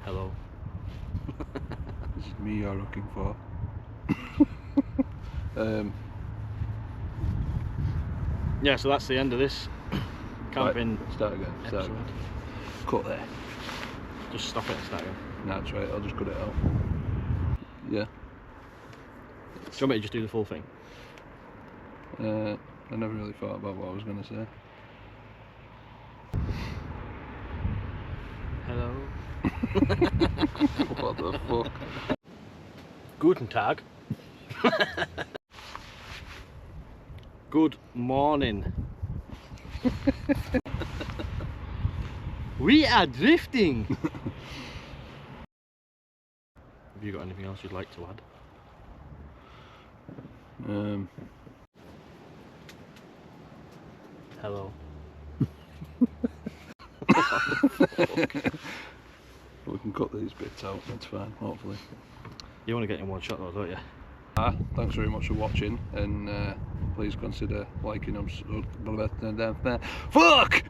Hello. This is me you're looking for. Yeah, so that's the end of this camping. Right, start again. Start episode. again. Cut there. Just stop it and start again. No, that's right. I'll just cut it out. Yeah. Do you want me to just do the full thing? I never really thought about what I was going to say. Hello. What the fuck? Guten Tag. Good morning. We are drifting. Have you got anything else you'd like to add? Hello. We can cut these bits out, that's fine, hopefully. You want to get in one shot though, don't you? Thanks very much for watching, and please consider liking and fuck!